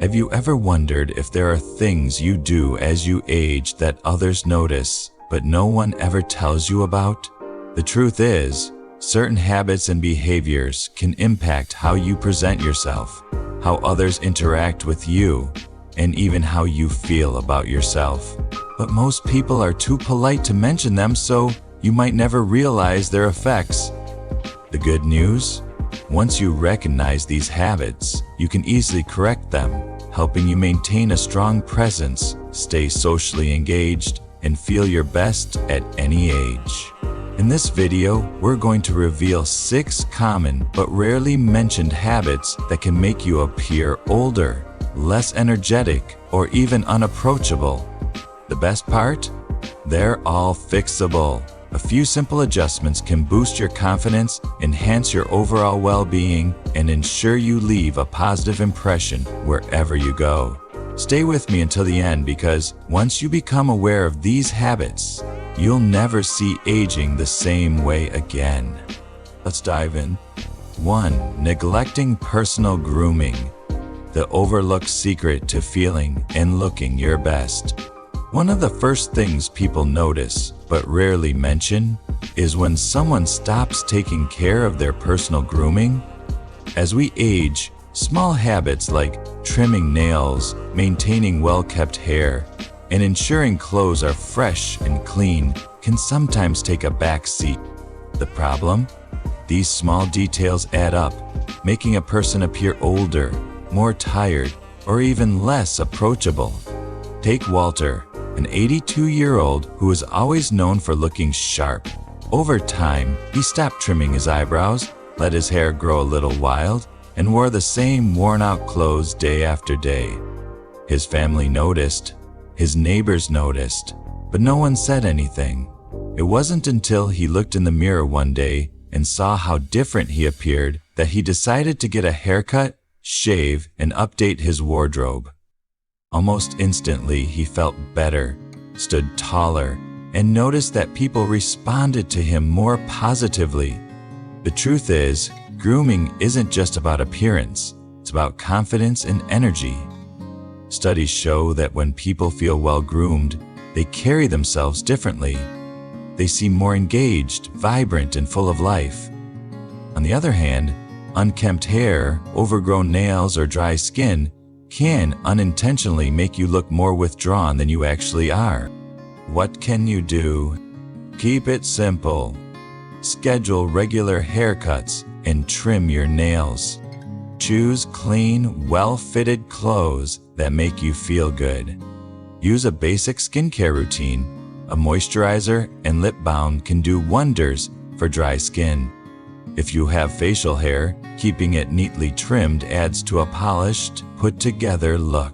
Have you ever wondered if there are things you do as you age that others notice, but no one ever tells you about? The truth is, certain habits and behaviors can impact how you present yourself, how others interact with you, and even how you feel about yourself. But most people are too polite to mention them, so you might never realize their effects. The good news? Once you recognize these habits, you can easily correct them, helping you maintain a strong presence, stay socially engaged, and feel your best at any age. In this video, we're going to reveal 6 common but rarely mentioned habits that can make you appear older, less energetic, or even unapproachable. The best part? They're all fixable. A few simple adjustments can boost your confidence, enhance your overall well-being, and ensure you leave a positive impression wherever you go. Stay with me until the end because once you become aware of these habits, you'll never see aging the same way again. Let's dive in. 1. Neglecting personal grooming. The overlooked secret to feeling and looking your best. One of the first things people notice, but rarely mention, is when someone stops taking care of their personal grooming. As we age, small habits like trimming nails, maintaining well-kept hair, and ensuring clothes are fresh and clean can sometimes take a back seat. The problem? These small details add up, making a person appear older, more tired, or even less approachable. Take Walter, an 82-year-old who is always known for looking sharp. Over time, he stopped trimming his eyebrows, let his hair grow a little wild, and wore the same worn-out clothes day after day. His family noticed, his neighbors noticed, but no one said anything. It wasn't until he looked in the mirror one day and saw how different he appeared that he decided to get a haircut, shave, and update his wardrobe. Almost instantly, he felt better, stood taller, and noticed that people responded to him more positively. The truth is, grooming isn't just about appearance, it's about confidence and energy. Studies show that when people feel well-groomed, they carry themselves differently. They seem more engaged, vibrant, and full of life. On the other hand, unkempt hair, overgrown nails, or dry skin can unintentionally make you look more withdrawn than you actually are. What can you do? Keep it simple. Schedule regular haircuts and trim your nails. Choose clean, well-fitted clothes that make you feel good. Use a basic skincare routine. A moisturizer and lip balm can do wonders for dry skin. If you have facial hair, keeping it neatly trimmed adds to a polished, put-together look.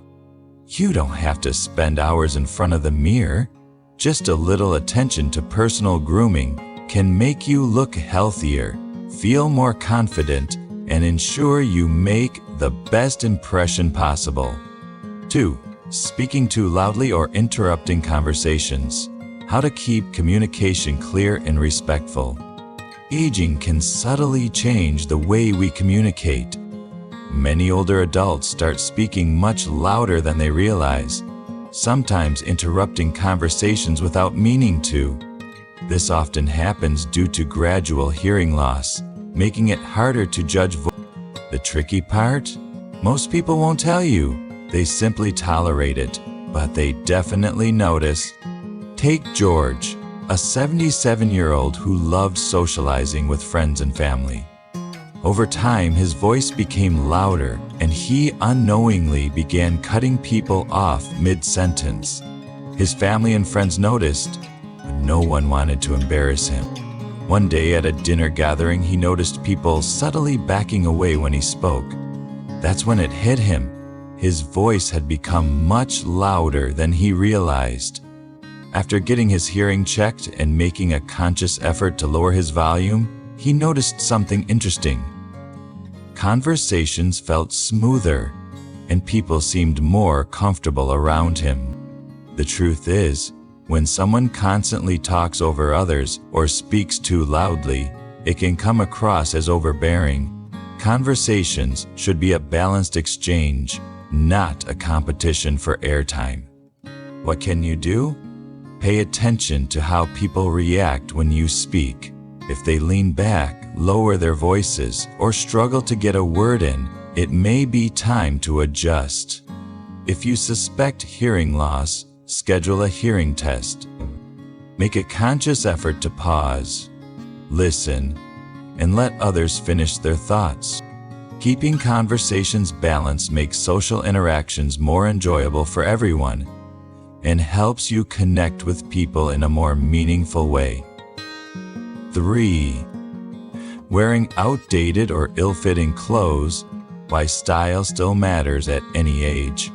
You don't have to spend hours in front of the mirror. Just a little attention to personal grooming can make you look healthier, feel more confident, and ensure you make the best impression possible. 2. Speaking too loudly or interrupting conversations. How to keep communication clear and respectful. Aging can subtly change the way we communicate. Many older adults start speaking much louder than they realize, sometimes interrupting conversations without meaning to. This often happens due to gradual hearing loss, making it harder to judge voice. The tricky part? Most people won't tell you. They simply tolerate it, but they definitely notice. Take George, a 77-year-old who loved socializing with friends and family. Over time, his voice became louder, and he unknowingly began cutting people off mid-sentence. His family and friends noticed, but no one wanted to embarrass him. One day at a dinner gathering, he noticed people subtly backing away when he spoke. That's when it hit him. His voice had become much louder than he realized. After getting his hearing checked and making a conscious effort to lower his volume, he noticed something interesting. Conversations felt smoother, and people seemed more comfortable around him. The truth is, when someone constantly talks over others or speaks too loudly, it can come across as overbearing. Conversations should be a balanced exchange, not a competition for airtime. What can you do? Pay attention to how people react when you speak. If they lean back, lower their voices, or struggle to get a word in, it may be time to adjust. If you suspect hearing loss, schedule a hearing test. Make a conscious effort to pause, listen, and let others finish their thoughts. Keeping conversations balanced makes social interactions more enjoyable for everyone and helps you connect with people in a more meaningful way. 3. Wearing outdated or ill-fitting clothes. Why style still matters at any age.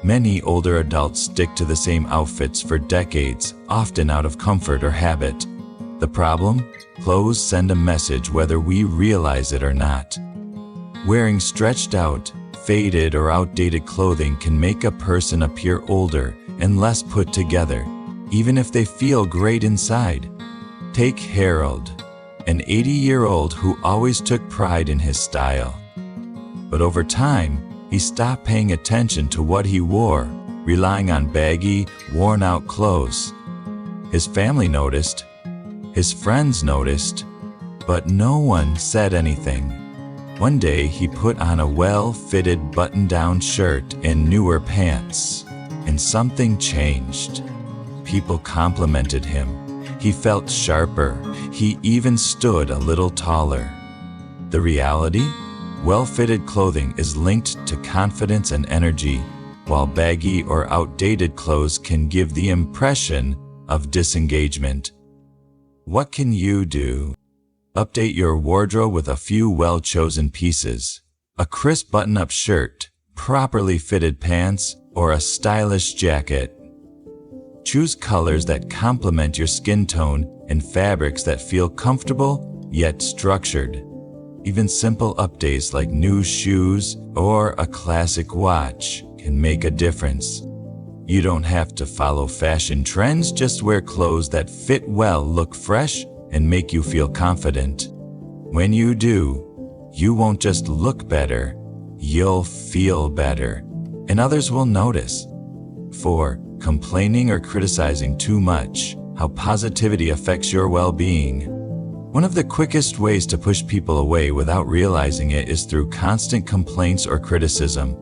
Many older adults stick to the same outfits for decades, often out of comfort or habit. The problem? Clothes send a message whether we realize it or not. Wearing stretched out, faded, or outdated clothing can make a person appear older and less put together, even if they feel great inside. Take Harold, an 80-year-old who always took pride in his style. But over time, he stopped paying attention to what he wore, relying on baggy, worn-out clothes. His family noticed, his friends noticed, but no one said anything. One day, he put on a well-fitted button-down shirt and newer pants, and something changed. People complimented him. He felt sharper. He even stood a little taller. The reality? Well-fitted clothing is linked to confidence and energy, while baggy or outdated clothes can give the impression of disengagement. What can you do? Update your wardrobe with a few well-chosen pieces. A crisp button-up shirt, properly fitted pants, or a stylish jacket. Choose colors that complement your skin tone and fabrics that feel comfortable yet structured. Even simple updates like new shoes or a classic watch can make a difference. You don't have to follow fashion trends, just wear clothes that fit well, look fresh, and make you feel confident. When you do, you won't just look better, you'll feel better, and others will notice. 4. Complaining or criticizing too much. How positivity affects your well-being. One of the quickest ways to push people away without realizing it is through constant complaints or criticism.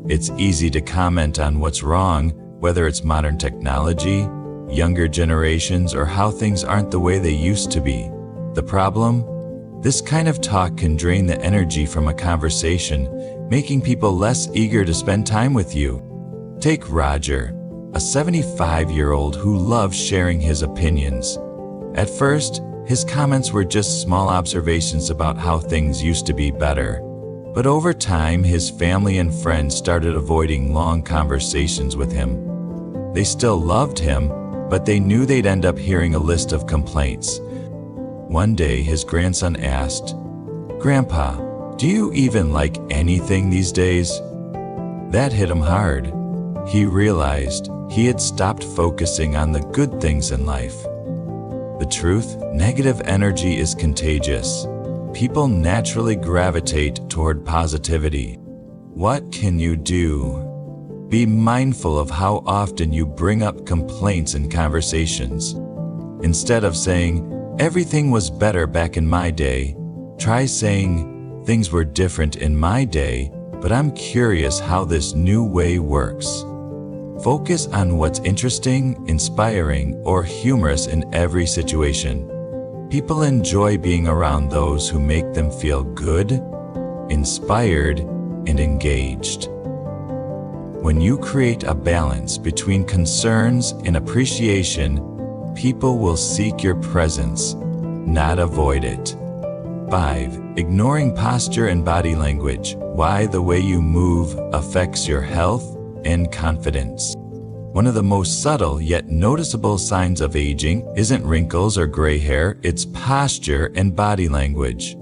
It's easy to comment on what's wrong, whether it's modern technology, younger generations, or how things aren't the way they used to be. The problem? This kind of talk can drain the energy from a conversation, making people less eager to spend time with you. Take Roger, a 75-year-old who loves sharing his opinions. At first, his comments were just small observations about how things used to be better. But over time, his family and friends started avoiding long conversations with him. They still loved him, but they knew they'd end up hearing a list of complaints. One day, his grandson asked, "Grandpa, do you even like anything these days?" That hit him hard. He realized he had stopped focusing on the good things in life. The truth, negative energy is contagious. People naturally gravitate toward positivity. What can you do? Be mindful of how often you bring up complaints in conversations. Instead of saying, "Everything was better back in my day," try saying, "Things were different in my day, but I'm curious how this new way works." Focus on what's interesting, inspiring, or humorous in every situation. People enjoy being around those who make them feel good, inspired, and engaged. When you create a balance between concerns and appreciation, people will seek your presence, not avoid it. 5. Ignoring posture and body language. Why the way you move affects your health and confidence. One of the most subtle yet noticeable signs of aging isn't wrinkles or gray hair, it's posture and body language.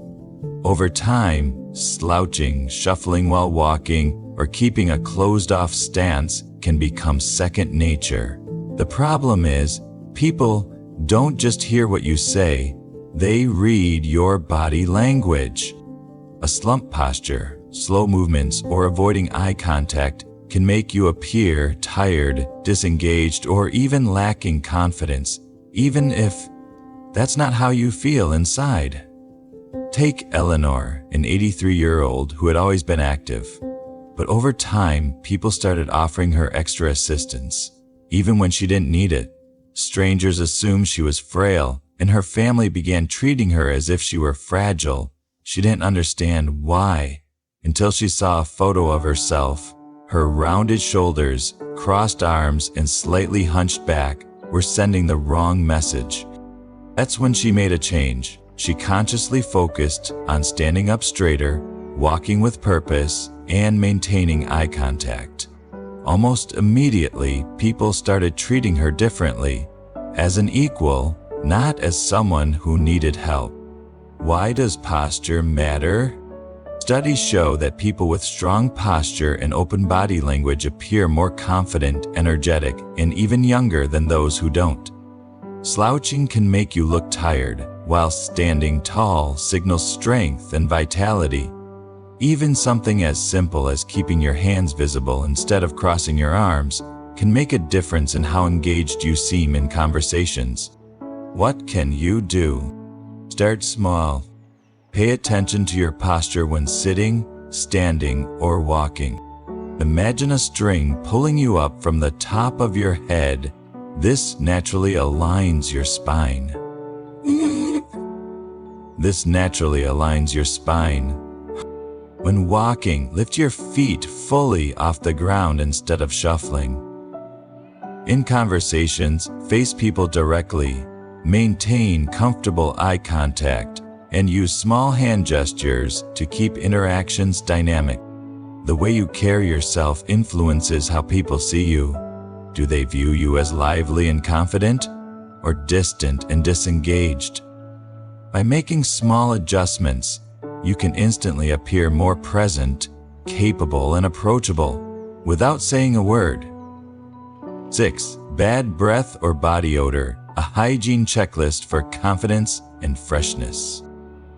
Over time, slouching, shuffling while walking, or keeping a closed-off stance can become second nature. The problem is, people don't just hear what you say, they read your body language. A slumped posture, slow movements, or avoiding eye contact can make you appear tired, disengaged, or even lacking confidence, even if that's not how you feel inside. Take Eleanor, an 83-year-old who had always been active. But over time, people started offering her extra assistance, even when she didn't need it. Strangers assumed she was frail, and her family began treating her as if she were fragile. She didn't understand why, until she saw a photo of herself. Her rounded shoulders, crossed arms, and slightly hunched back were sending the wrong message. That's when she made a change. She consciously focused on standing up straighter, walking with purpose, and maintaining eye contact. Almost immediately, people started treating her differently, as an equal, not as someone who needed help. Why does posture matter? Studies show that people with strong posture and open body language appear more confident, energetic, and even younger than those who don't. Slouching can make you look tired, while standing tall signals strength and vitality. Even something as simple as keeping your hands visible instead of crossing your arms can make a difference in how engaged you seem in conversations. What can you do? Start small. Pay attention to your posture when sitting, standing, or walking. Imagine a string pulling you up from the top of your head. This naturally aligns your spine. When walking, lift your feet fully off the ground instead of shuffling. In conversations, face people directly, maintain comfortable eye contact, and use small hand gestures to keep interactions dynamic. The way you carry yourself influences how people see you. Do they view you as lively and confident, or distant and disengaged? By making small adjustments, you can instantly appear more present, capable, and approachable without saying a word. 6. Bad breath or body odor, a hygiene checklist for confidence and freshness.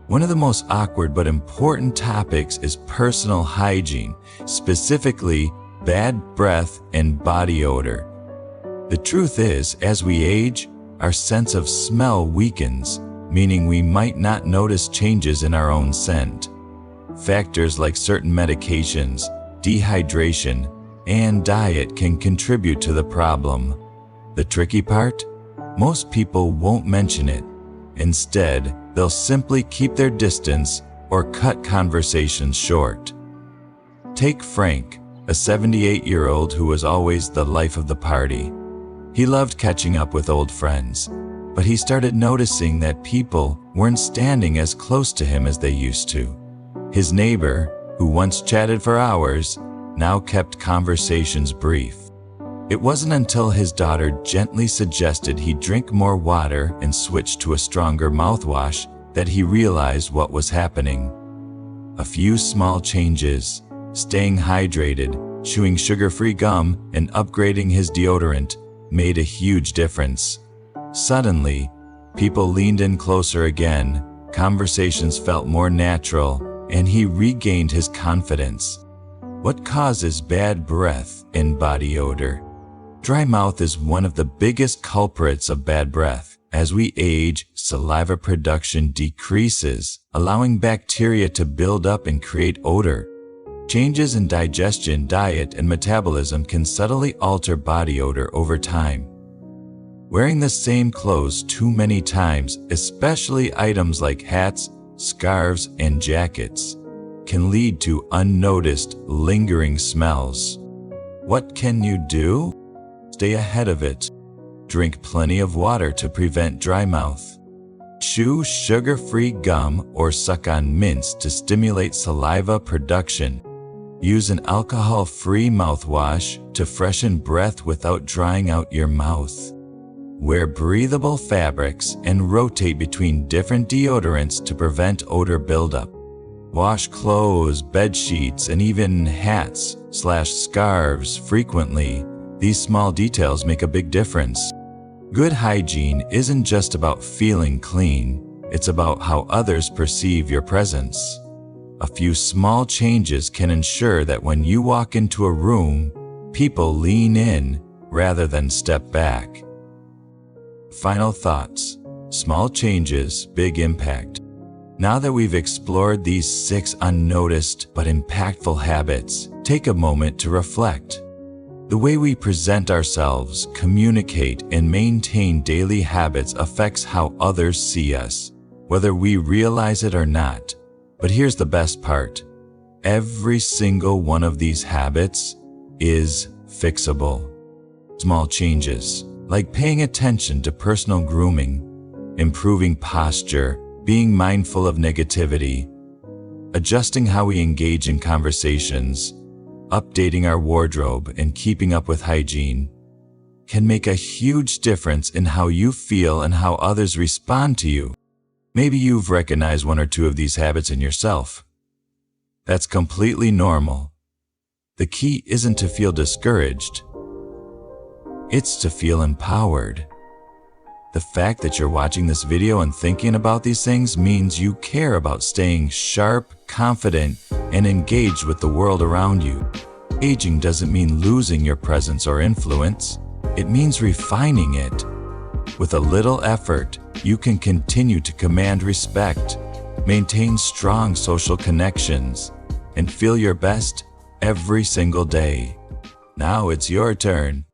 One of the most awkward but important topics is personal hygiene, specifically bad breath and body odor. The truth is, as we age, our sense of smell weakens, meaning we might not notice changes in our own scent. Factors like certain medications, dehydration, and diet can contribute to the problem. The tricky part? Most people won't mention it. Instead, they'll simply keep their distance or cut conversations short. Take Frank, a 78-year-old who was always the life of the party. He loved catching up with old friends, but he started noticing that people weren't standing as close to him as they used to. His neighbor, who once chatted for hours, now kept conversations brief. It wasn't until his daughter gently suggested he drink more water and switch to a stronger mouthwash that he realized what was happening. A few small changes, staying hydrated, chewing sugar-free gum, and upgrading his deodorant made a huge difference. Suddenly, people leaned in closer again, conversations felt more natural, and he regained his confidence. What causes bad breath and body odor? Dry mouth is one of the biggest culprits of bad breath. As we age, saliva production decreases, allowing bacteria to build up and create odor. Changes in digestion, diet, and metabolism can subtly alter body odor over time. Wearing the same clothes too many times, especially items like hats, scarves, and jackets, can lead to unnoticed, lingering smells. What can you do? Stay ahead of it. Drink plenty of water to prevent dry mouth. Chew sugar-free gum or suck on mints to stimulate saliva production. Use an alcohol-free mouthwash to freshen breath without drying out your mouth. Wear breathable fabrics and rotate between different deodorants to prevent odor buildup. Wash clothes, bed sheets, and even hats/scarves frequently. These small details make a big difference. Good hygiene isn't just about feeling clean, it's about how others perceive your presence. A few small changes can ensure that when you walk into a room, people lean in rather than step back. Final thoughts. Small changes, big impact. Now that we've explored these 6 unnoticed but impactful habits, take a moment to reflect. The way we present ourselves, communicate, and maintain daily habits affects how others see us, whether we realize it or not. But here's the best part. Every single one of these habits is fixable. Small changes, like paying attention to personal grooming, improving posture, being mindful of negativity, adjusting how we engage in conversations, updating our wardrobe, and keeping up with hygiene, can make a huge difference in how you feel and how others respond to you. Maybe you've recognized 1 or 2 of these habits in yourself. That's completely normal. The key isn't to feel discouraged. It's to feel empowered. The fact that you're watching this video and thinking about these things means you care about staying sharp, confident, and engaged with the world around you. Aging doesn't mean losing your presence or influence. It means refining it. With a little effort, you can continue to command respect, maintain strong social connections, and feel your best every single day. Now it's your turn.